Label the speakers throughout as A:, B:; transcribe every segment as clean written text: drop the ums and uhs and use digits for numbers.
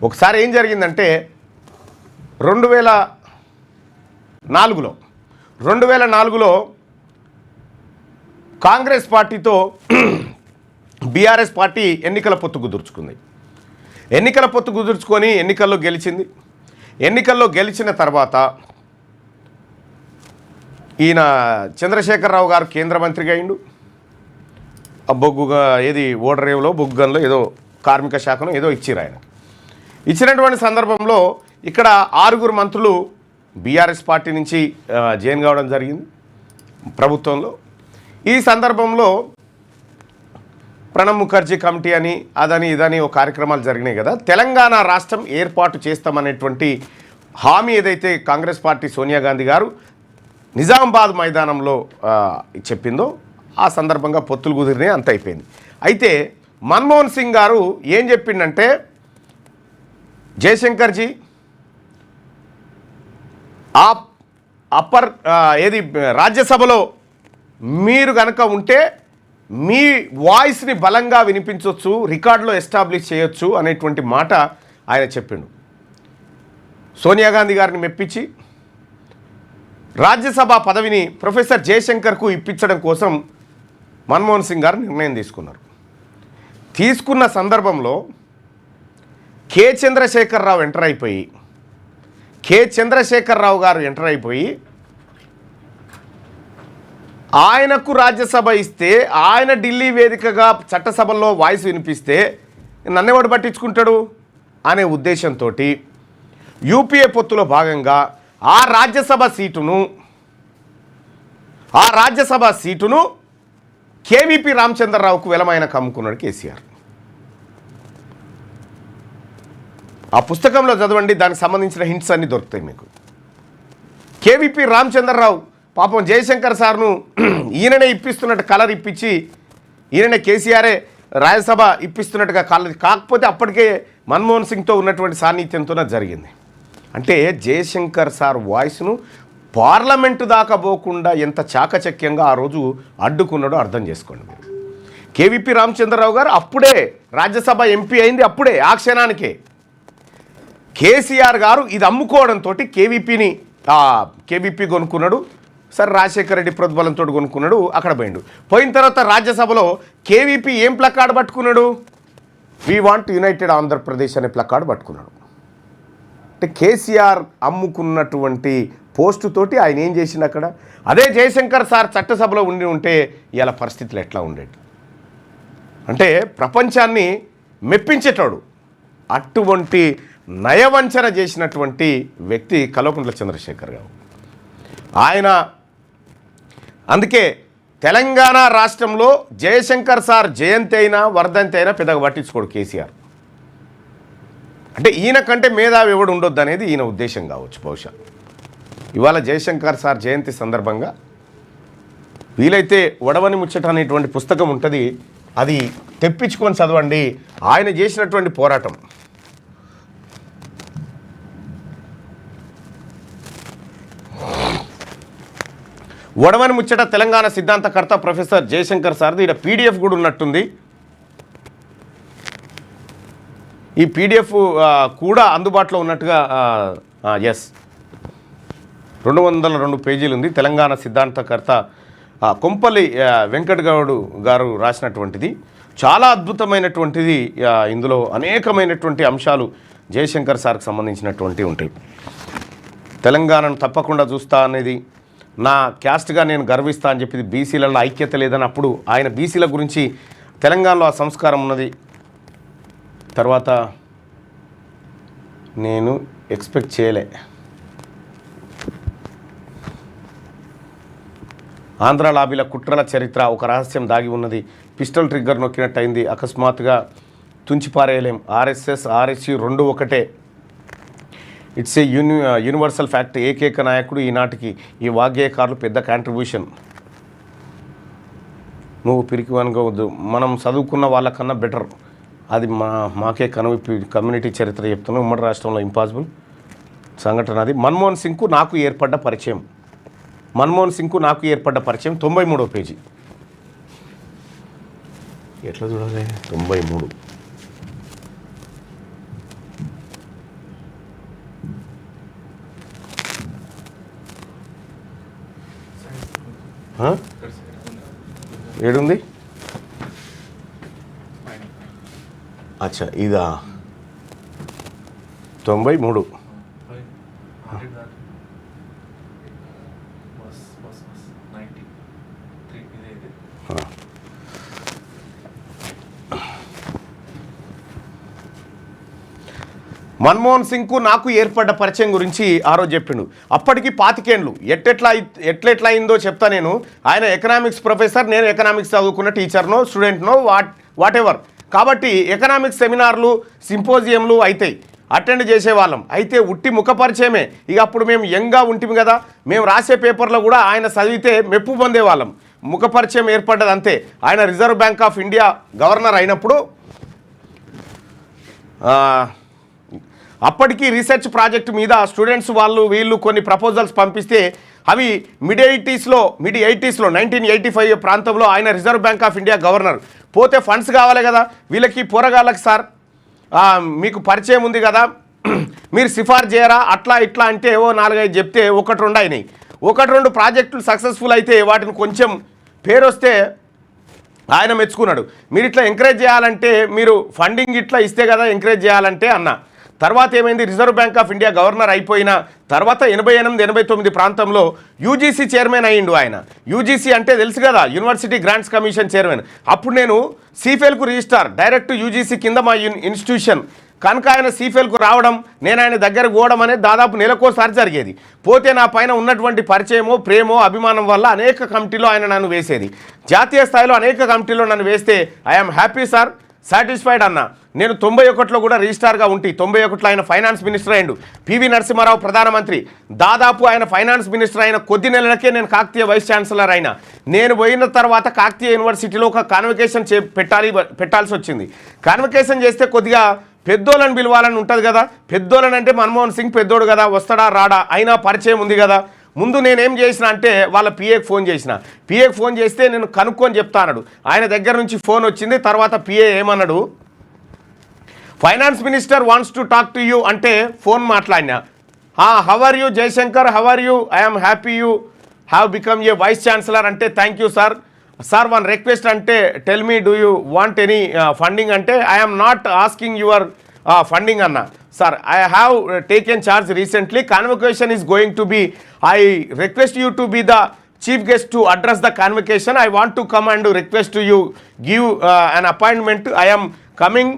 A: ఒకసారి ఏం జరిగిందంటే 2004లో కాంగ్రెస్ పార్టీతో బీఆర్ఎస్ పార్టీ ఎన్నికల పొత్తు కుదుర్చుకుంది. ఎన్నికల పొత్తు కుదుర్చుకొని ఎన్నికల్లో గెలిచింది. ఎన్నికల్లో గెలిచిన తర్వాత ఈయన చంద్రశేఖరరావు గారు కేంద్ర మంత్రిగా అయిండు. బొగ్గుగా ఏది ఓడరేవులో బొగ్గుగన్లో ఏదో కార్మిక శాఖను ఏదో ఇచ్చిరు. ఆయన ఇచ్చినటువంటి సందర్భంలో ఇక్కడ 6 మంత్రులు బీఆర్ఎస్ పార్టీ నుంచి జాయిన్ కావడం జరిగింది ప్రభుత్వంలో. ఈ సందర్భంలో ప్రణబ్ ముఖర్జీ కమిటీ అని అదని ఇదని ఓ కార్యక్రమాలు జరిగినాయి కదా. తెలంగాణ రాష్ట్రం ఏర్పాటు చేస్తామనేటువంటి హామీ ఏదైతే కాంగ్రెస్ పార్టీ సోనియా గాంధీ గారు నిజామాబాద్ మైదానంలో చెప్పిందో ఆ సందర్భంగా పొత్తులు కుదిరినాయి, అంత అయిపోయింది. అయితే మన్మోహన్ సింగ్ గారు ఏం చెప్పిండంటే, జయశంకర్జీ ఏది రాజ్యసభలో మీరు కనుక ఉంటే మీ వాయిస్ని బలంగా వినిపించవచ్చు, రికార్డులో ఎస్టాబ్లిష్ చేయొచ్చు అనేటువంటి మాట ఆయన చెప్పిండు. సోనియా గాంధీ గారిని మెప్పించి రాజ్యసభ పదవిని ప్రొఫెసర్ జయశంకర్కు ఇప్పించడం కోసం మన్మోహన్ సింగ్ గారు నిర్ణయం తీసుకున్నారు. తీసుకున్న సందర్భంలో కె చంద్రశేఖరరావు గారు ఎంటర్ అయిపోయి ఆయనకు రాజ్యసభ ఇస్తే, ఆయన ఢిల్లీ వేదికగా చట్టసభల్లో వాయిస్ వినిపిస్తే నన్నెవడు పట్టించుకుంటాడు అనే ఉద్దేశంతో యూపీఏ పొత్తులో భాగంగా ఆ రాజ్యసభ సీటును కేవీపీ రామచంద్రరావుకు వెలమైన కమ్ముకున్నాడు కేసీఆర్. ఆ పుస్తకంలో చదవండి, దానికి సంబంధించిన హింట్స్ అన్నీ దొరుకుతాయి మీకు. కేవీపీ రామచంద్రరావు పాపం జయశంకర్ సార్ను ఈయననే ఇప్పిస్తున్నట్టు కలర్ ఇప్పించి, ఈయననే కేసీఆరే రాజ్యసభ ఇప్పిస్తున్నట్టుగా కలర్, కాకపోతే అప్పటికే మన్మోహన్ సింగ్తో ఉన్నటువంటి సాన్నిధ్యంతోనే జరిగింది. అంటే జయశంకర్ సార్ వాయిస్ను పార్లమెంటు దాకా పోకుండా ఎంత చాకచక్యంగా ఆ రోజు అడ్డుకున్నాడో అర్థం చేసుకోండి మీరు. కేవీపీ రామచంద్రరావు గారు అప్పుడే రాజ్యసభ ఎంపీ అయింది, అప్పుడే ఆ క్షణానికే. కేసీఆర్ గారు ఇది అమ్ముకోవడంతో కేవీపీ కొనుక్కున్నాడు. సరే రాజశేఖర రెడ్డి ప్రోద్బలంతో కొనుక్కున్నాడు, అక్కడ పోయిండు. పోయిన తర్వాత రాజ్యసభలో కేవీపీ ఏం ప్లకార్డు పట్టుకున్నాడు? వీ వాంట్ యునైటెడ్ ఆంధ్రప్రదేశ్ అనే ప్లకార్డు పట్టుకున్నాడు. అంటే కేసీఆర్ అమ్ముకున్నటువంటి పోస్టుతోటి ఆయన ఏం చేసిండు అక్కడ. అదే జయశంకర్ సార్ చట్టసభలో ఉంటే ఇలా పరిస్థితులు ఎట్లా ఉండేది అంటే ప్రపంచాన్ని మెప్పించేటాడు. అటువంటి నయవంచన చేసినటువంటి వ్యక్తి కల్వకుంట్ల చంద్రశేఖర్ గారు. ఆయన అందుకే తెలంగాణ రాష్ట్రంలో జయశంకర్ సార్ జయంతి అయినా వర్ధంతి అయినా పెద్దగా పట్టించుకోడు కేసీఆర్. అంటే ఈయన కంటే మేధావి ఎవడు ఉండొద్దు అనేది ఈయన ఉద్దేశం కావచ్చు బహుశా. ఇవాళ జయశంకర్ సార్ జయంతి సందర్భంగా వీలైతే వడవని ముచ్చట అనేటువంటి పుస్తకం ఉంటుంది, అది తెప్పించుకొని చదవండి. ఆయన చేసినటువంటి పోరాటం వడవని ముచ్చట తెలంగాణ సిద్ధాంతకర్త ప్రొఫెసర్ జయశంకర్ సార్ది. ఇక్కడ పీడిఎఫ్ కూడా ఉన్నట్టుంది. ఈ పీడిఎఫ్ కూడా అందుబాటులో ఉన్నట్టుగా ఎస్ 202 పేజీలు ఉంది. తెలంగాణ సిద్ధాంతకర్త కొంపల్లి వెంకటగౌడు గారు రాసినటువంటిది. చాలా అద్భుతమైనటువంటిది. ఇందులో అనేకమైనటువంటి అంశాలు జయశంకర్ సార్కి సంబంధించినటువంటివి ఉంటాయి. తెలంగాణను తప్పకుండా చూస్తా అనేది, నా క్యాస్ట్గా నేను గర్విస్తా అని చెప్పింది, బీసీలలో ఐక్యత లేదని అప్పుడు ఆయన బీసీల గురించి తెలంగాణలో ఆ సంస్కారం ఉన్నది. తర్వాత నేను ఎక్స్పెక్ట్ చేయలే, ఆంధ్ర లాబీల కుట్రల చరిత్ర, ఒక రహస్యం దాగి ఉన్నది, పిస్టల్ ట్రిగ్గర్ నొక్కినట్టు అయింది, అకస్మాత్తుగా తుంచిపారేయలేం, ఆర్ఎస్ఎస్ ఆర్ఎస్యు 2 ఒకటే, ఇట్స్ ఏ యూనివర్సల్ ఫ్యాక్ట్, ఏకైక నాయకుడు ఈనాటికి, ఈ వాగ్గేయకారులు పెద్ద కాంట్రిబ్యూషన్. నువ్వు పిరికివనుకోవద్దు, మనం చదువుకున్న వాళ్ళకన్నా బెటర్, అది మాకే కమ్యూనిటీ చరిత్ర చెప్తున్నాం, ఉమ్మడి రాష్ట్రంలో ఇంపాసిబుల్ సంఘటన అది. మన్మోహన్ సింగ్కు నాకు ఏర్పడ్డ పరిచయం 93వ పేజీ. ఎట్లా చూడాలి 93 ఏడుంది? అచ్చా, ఇదా 93. మన్మోహన్ సింగ్కు నాకు ఏర్పడ్డ పరిచయం గురించి ఆ రోజు చెప్పిండు. అప్పటికి 25 ఏళ్ళు. ఎట్లెట్లా అయిందో చెప్తా నేను. ఆయన ఎకనామిక్స్ ప్రొఫెసర్, నేను ఎకనామిక్స్ చదువుకున్న టీచర్నో స్టూడెంట్నో వాట్ ఎవర్. కాబట్టి ఎకనామిక్స్ సెమినార్లు సింపోజియంలు అవుతాయి, అటెండ్ చేసేవాళ్ళం. అయితే ఉట్టి ముఖ పరిచయమే. ఇక అప్పుడు మేము యంగ్గా ఉంటుంది కదా, మేము రాసే పేపర్లో కూడా ఆయన చదివితే మెప్పు పొందేవాళ్ళం. ముఖ పరిచయం ఏర్పడ్డది అంతే. ఆయన reserve bank of India governor అయినప్పుడు అప్పటికి రీసెర్చ్ ప్రాజెక్ట్ మీద స్టూడెంట్స్ వీళ్ళు కొన్ని ప్రపోజల్స్ పంపిస్తే అవి మిడ్ 80స్లో 1985 ప్రాంతంలో ఆయన reserve bank of India governor. పోతే ఫండ్స్ కావాలి కదా వీళ్ళకి, పోరగాళ్ళకి, సార్ మీకు పరిచయం ఉంది కదా, మీరు సిఫార్సు చేయరా అట్లా ఇట్లా అంటే ఏవో 4-5 చెప్తే 1-2 అయినాయి. 1-2 ప్రాజెక్టులు సక్సెస్ఫుల్ అయితే వాటిని కొంచెం పేరు వస్తే ఆయన మెచ్చుకున్నాడు. మీరు ఇట్లా ఎంకరేజ్ చేయాలంటే, మీరు ఫండింగ్ ఇట్లా ఇస్తే కదా ఎంకరేజ్ చేయాలంటే అన్న. తర్వాత ఏమైంది, reserve bank of India governor అయిపోయిన తర్వాత 88-89 ప్రాంతంలో యూజీసీ చైర్మన్ అయ్యిండు ఆయన. యూజీసీ అంటే తెలుసు కదా, యూనివర్సిటీ గ్రాంట్స్ కమిషన్ చైర్మన్. అప్పుడు నేను సీఫెల్కు రిజిస్టార్, డైరెక్ట్ యూజీసీ కింద మా ఇన్స్టిట్యూషన్ కనుక ఆయన సీఫెల్కు రావడం, నేను ఆయన దగ్గరకు పోవడం అనేది దాదాపు నెలకోసారి జరిగేది. పోతే నా పైన ఉన్నటువంటి పరిచయమో ప్రేమో అభిమానం వల్ల అనేక కమిటీలో ఆయన నన్ను వేసేది. జాతీయ స్థాయిలో అనేక కమిటీలో నన్ను వేస్తే ఐఎమ్ హ్యాపీ సార్, సాటిస్ఫైడ్ అన్న. నేను 91లో కూడా రిజిస్టార్గా ఉండి 91లో ఆయన ఫైనాన్స్ మినిస్టర్ అయ్యిండు. పివి నరసింహారావు ప్రధానమంత్రి. దాదాపు ఆయన ఫైనాన్స్ మినిస్టర్ అయిన కొద్ది నెలలకే నేను కాకతీయ వైస్ ఛాన్సలర్ అయినా. నేను పోయిన తర్వాత కాకతీయ యూనివర్సిటీలో ఒక కాన్వకేషన్ పెట్టాల్సి వచ్చింది. కాన్వకేషన్ చేస్తే కొద్దిగా పెద్దోళ్ళని పిలవాలని ఉంటుంది కదా, పెద్దోళ్ళని అంటే మన్మోహన్ సింగ్ పెద్దోడు కదా, వస్తాడా రాడా, అయినా పరిచయం ఉంది కదా. ముందు నేనేం చేసిన అంటే వాళ్ళ పిఏకి ఫోన్ చేస్తే నేను కనుక్కొని చెప్తా అన్నాడు. ఆయన దగ్గర నుంచి ఫోన్ వచ్చింది. తర్వాత పిఏ ఏమన్నాడు, finance minister wants to talk to you అంటే ఫోన్ మాట్లాడినా. How are you Jayashankar, how are you, I'm happy you have become a vice chancellor అంటే thank you sir. Sir one request అంటే tell me do you want any funding అంటే I'm not asking your funding అన్న. Sir, I have taken charge recently. Convocation is going to be, I request you to be the chief guest to address the convocation. I want to come and request to you, give an appointment. I am coming.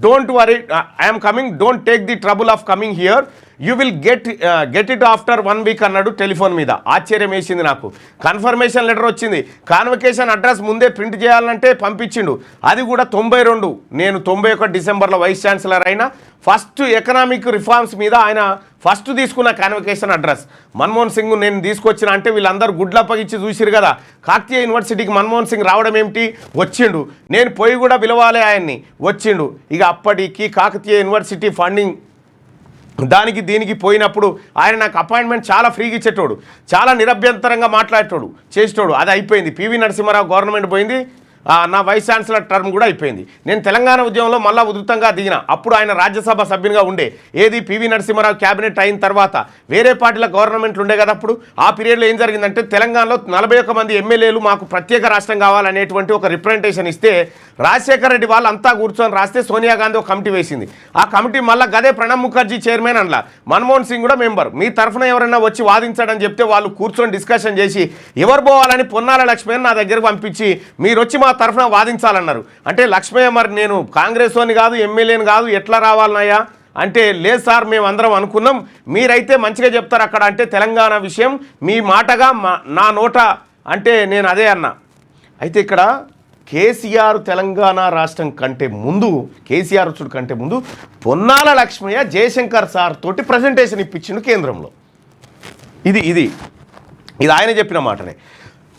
A: Don't worry. I am coming. Don't take the trouble of coming here. You will get it after 1 week అన్నాడు telephone మీద. ఆశ్చర్యం వేసింది నాకు. Confirmation letter వచ్చింది. Convocation address ముందే print చేయాలంటే పంపించిండు. అది కూడా 92. నేను 91 డిసెంబర్లో వైస్ ఛాన్సలర్ అయినా. ఫస్ట్ ఎకనామిక్ రిఫార్మ్స్ మీద ఆయన ఫస్ట్ తీసుకున్న కాన్వకేషన్ అడ్రస్ మన్మోహన్ సింగ్ నేను తీసుకొచ్చిన అంటే వీళ్ళందరూ గుడ్లప్పగిచ్చి చూసిరు కదా. కాకతీయ యూనివర్సిటీకి మన్మోహన్ సింగ్ రావడం ఏమిటి, వచ్చిండు. నేను పోయి కూడా పిలవాలి ఆయన్ని, వచ్చిండు. ఇక అప్పటికి కాకతీయ యూనివర్సిటీ ఫండింగ్ దానికి దీనికి పోయినప్పుడు ఆయన నాకు అపాయింట్మెంట్ చాలా ఫ్రీగా ఇచ్చేటోడు, చాలా నిరభ్యంతరంగా మాట్లాడేటోడు, చేసేటోడు. అది అయిపోయింది. పివి నరసింహారావు గవర్నమెంట్ పోయింది, నా వైస్ ఛాన్సలర్ టర్మ్ కూడా అయిపోయింది. నేను తెలంగాణ ఉద్యమంలో మళ్ళీ ఉధృతంగా దిగిన. అప్పుడు ఆయన రాజ్యసభ సభ్యునిగా ఉండే. ఏది పివి నరసింహారావు క్యాబినెట్ అయిన తర్వాత వేరే పార్టీల గవర్నమెంట్లు ఉండే కదా. అప్పుడు ఆ పీరియడ్లో ఏం జరిగిందంటే తెలంగాణలో 41 మంది ఎమ్మెల్యేలు మాకు ప్రత్యేక రాష్ట్రం కావాలనేటువంటి ఒక రిప్రజెంటేషన్ ఇస్తే రాజశేఖర రెడ్డి వాళ్ళు అంతా కూర్చొని రాస్తే సోనియా గాంధీ ఒక కమిటీ వేసింది. ఆ కమిటీ మళ్ళీ గదే ప్రణబ్ ముఖర్జీ చైర్మన్ అనలా, మన్మోహన్ సింగ్ కూడా మెంబర్. మీ తరఫున ఎవరైనా వచ్చి వాదించడని చెప్తే వాళ్ళు కూర్చొని డిస్కషన్ చేసి ఎవరు పోవాలని పొన్నాల లక్ష్మయ్య నా దగ్గరకు పంపించి మీరు వచ్చి మా తరఫున వాదించాలన్నారు. అంటే లక్ష్మయ్య మరి నేను కాంగ్రెస్ వాని కాదు, ఎమ్మెల్యేని కాదు, ఎట్లా రావాలన్నాయా అంటే లేదు సార్ మేము అందరం అనుకున్నాం, మీరైతే మంచిగా చెప్తారు అక్కడ అంటే తెలంగాణ విషయం మీ మాటగా నా నోట అంటే నేను అదే అన్నా. అయితే ఇక్కడ కేసీఆర్ తెలంగాణ రాష్ట్రం కంటే ముందు, కేసీఆర్ వచ్చుడు కంటే ముందు పొన్నాల లక్ష్మయ్య జయశంకర్ సార్ తోటి ప్రజెంటేషన్ ఇప్పించిండు కేంద్రంలో. ఇది ఆయన చెప్పిన మాటనే.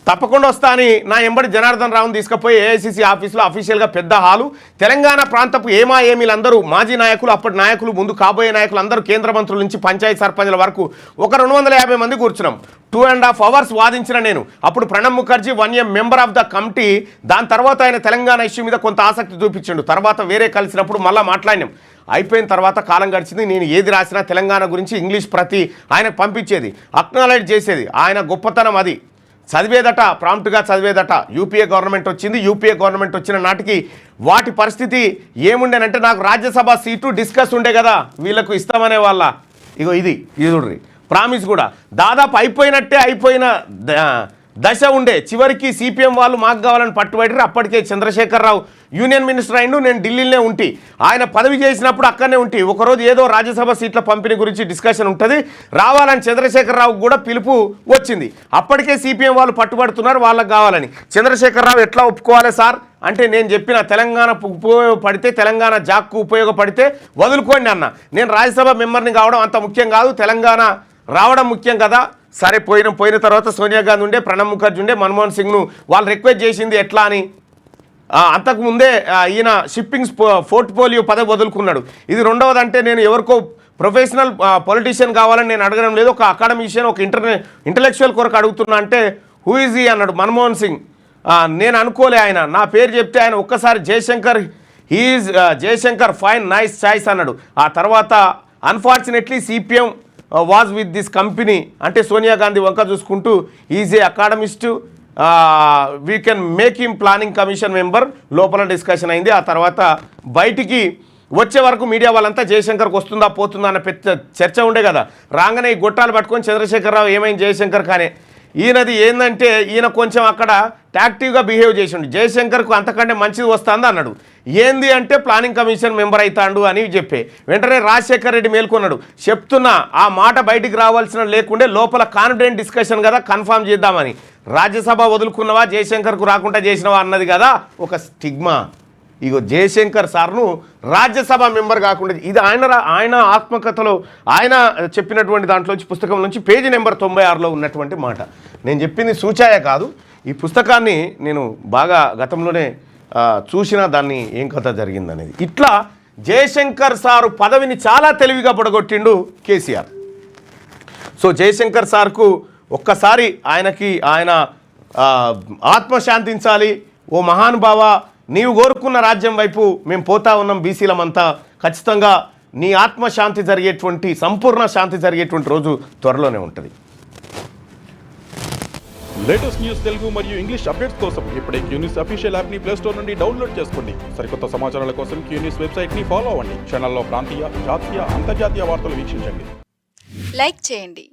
A: తప్పకుండా వస్తా అని నా ఎంబడి జనార్దన్ రావును తీసుకుపోయి ఏఐసిసి ఆఫీసులో అఫీషియల్గా పెద్ద హాలు, తెలంగాణ ప్రాంతపు ఏమీలందరూ మాజీ నాయకులు, అప్పటి నాయకులు, ముందు కాబోయే నాయకులు అందరూ, కేంద్ర మంత్రుల నుంచి పంచాయతీ సర్పంచ్ల వరకు ఒక 250 మంది కూర్చున్నాం. 2.5 hours వాదించిన నేను. అప్పుడు Pranab Mukherjee 1 year member of the committee. దాని తర్వాత ఆయన తెలంగాణ ఇష్యూ మీద కొంత ఆసక్తి చూపించిండు. తర్వాత వేరే కలిసినప్పుడు మళ్ళీ మాట్లాడినాం. అయిపోయిన తర్వాత కాలం గడిచింది. నేను ఏది రాసినా తెలంగాణ గురించి ఇంగ్లీష్ ప్రతి ఆయనకు పంపించేది, అక్నాలెడ్జ్ చేసేది. ఆయన గొప్పతనం అది. చదివేదట, ప్రాంప్ట్గా చదివేదట. యూపీఏ గవర్నమెంట్ వచ్చింది. యూపీఏ గవర్నమెంట్ వచ్చిన నాటికి వాటి పరిస్థితి ఏముండేనంటే, నాకు రాజ్యసభ సీటు డిస్కస్ ఉండే కదా, వీళ్ళకు ఇస్తామనే వాళ్ళ. ఇగో ఇది చూడ్రి ప్రామిస్ కూడా దాదాపు అయిపోయిన దశ ఉండే. చివరికి సిపిఎం వాళ్ళు మాకు కావాలని పట్టుబడి అప్పటికే చంద్రశేఖరరావు యూనియన్ మినిస్టర్ అయిండు, నేను ఢిల్లీలోనే ఉంటి. ఆయన పదవి చేసినప్పుడు అక్కడనే ఉంటి. ఒకరోజు ఏదో రాజ్యసభ సీట్ల పంపిణీ గురించి డిస్కషన్ ఉంటుంది, రావాలని చంద్రశేఖరరావు కూడా పిలుపు వచ్చింది. అప్పటికే సిపిఎం వాళ్ళు పట్టుబడుతున్నారు వాళ్ళకి కావాలని. చంద్రశేఖరరావు ఎట్లా ఒప్పుకోవాలి సార్ అంటే, నేను చెప్పిన తెలంగాణ ఉపయోగపడితే, తెలంగాణ జాక్కు ఉపయోగపడితే వదులుకోండి అన్న. నేను రాజ్యసభ మెంబర్ని కావడం అంత ముఖ్యం కాదు, తెలంగాణ రావడం ముఖ్యం కదా. సరే పోయిన తర్వాత సోనియా గాంధీ ఉండే, ప్రణబ్ ముఖర్జీ ఉండే, మన్మోహన్ సింగ్ను వాళ్ళు రిక్వెస్ట్ చేసింది ఎట్లా అని. అంతకుముందే ఈయన షిప్పింగ్స్ పోర్ట్ఫోలియో పదవి వదులుకున్నాడు. ఇది రెండవదంటే, నేను ఎవరికో ప్రొఫెషనల్ పొలిటీషియన్ కావాలని నేను అడగడం లేదు, ఒక అకాడమిషియన్, ఒక ఇంటలెక్చువల్ కొరకు అడుగుతున్నా అంటే హూ ఈజ్ ఈ అన్నాడు మన్మోహన్ సింగ్. నేను అనుకోలే, ఆయన నా పేరు చెప్తే ఆయన ఒక్కసారి జయశంకర్ ఫైన్ నైస్ చాయిస్ అన్నాడు. ఆ తర్వాత unfortunately CPM was with this company అంటే సోనియా గాంధీ వంక చూసుకుంటూ is a academist, we can make him planning commission member లోపల డిస్కషన్ అయింది. ఆ తర్వాత బయటికి వచ్చే వరకు మీడియా వాళ్ళంతా జయశంకర్కి వస్తుందా పోతుందా అన్న పెద్ద చర్చ ఉండే కదా. రాగానే ఈ గొట్టాలు పట్టుకొని చంద్రశేఖరరావు ఏమైంది జయశంకర్ కానీ, ఈయనది ఏంటంటే ఈయన కొంచెం అక్కడ యాక్టివ్గా బిహేవ్ చేసిండు. జయశంకర్కు అంతకంటే మంచిది వస్తుంది అన్నాడు. ఏంది అంటే ప్లానింగ్ కమిషన్ మెంబర్ అవుతాడు అని చెప్పే వెంటనే రాజశేఖర్ రెడ్డి మేల్కొన్నాడు. చెప్తున్నా ఆ మాట బయటికి రావాల్సిన లేకుండే, లోపల కాన్ఫిడెంట్ డిస్కషన్ కదా, కన్ఫామ్ చేద్దామని. రాజ్యసభ వదులుకున్నవా జయశంకర్కు రాకుండా చేసినవా అన్నది కదా ఒక స్టిగ్మా. ఇగో జయశంకర్ సార్ను రాజ్యసభ మెంబర్ కాకుండా, ఇది ఆయన ఆత్మకథలో ఆయన చెప్పినటువంటి దాంట్లోంచి పుస్తకం నుంచి పేజీ నెంబర్ 96లో ఉన్నటువంటి మాట. నేను చెప్పింది సూచాయ కాదు. ఈ పుస్తకాన్ని నేను బాగా గతంలోనే చూసిన, దాన్ని ఏం కథ జరిగిందనేది. ఇట్లా జయశంకర్ సారు పదవిని చాలా తెలివిగా పొడగొట్టిండు కేసీఆర్. సో జయశంకర్ సార్కు ఒక్కసారి ఆయన ఆత్మశాంతించాలి. ఓ మహానుభావ, నీవు కోరుకున్న రాజ్యం వైపు మేము పోతా ఉన్నాం, బీసీలమంతా. ఖచ్చితంగా నీ ఆత్మశాంతి జరిగేటువంటి, సంపూర్ణ శాంతి జరిగేటువంటి రోజు త్వరలోనే ఉంటుంది.
B: లేటెస్ట్ న్యూస్ తెలుగు మరియు ఇంగ్లీష్ అప్డేట్స్ కోసం ఇప్పుడే క్యూ న్యూస్ అఫీషియల్ యాప్ ని ప్లే స్టోర్ నుండి డౌన్లోడ్ చేసుకోండి. సరికొత్త సమాచారాల కోసం క్యూ న్యూస్ వెబ్సైట్ ని ఫాలో అవ్వండి. ఛానల్లో ప్రాంతీయ, జాతీయ, అంతర్జాతీయ వార్తలు వీక్షించండి.
C: లైక్ చేయండి.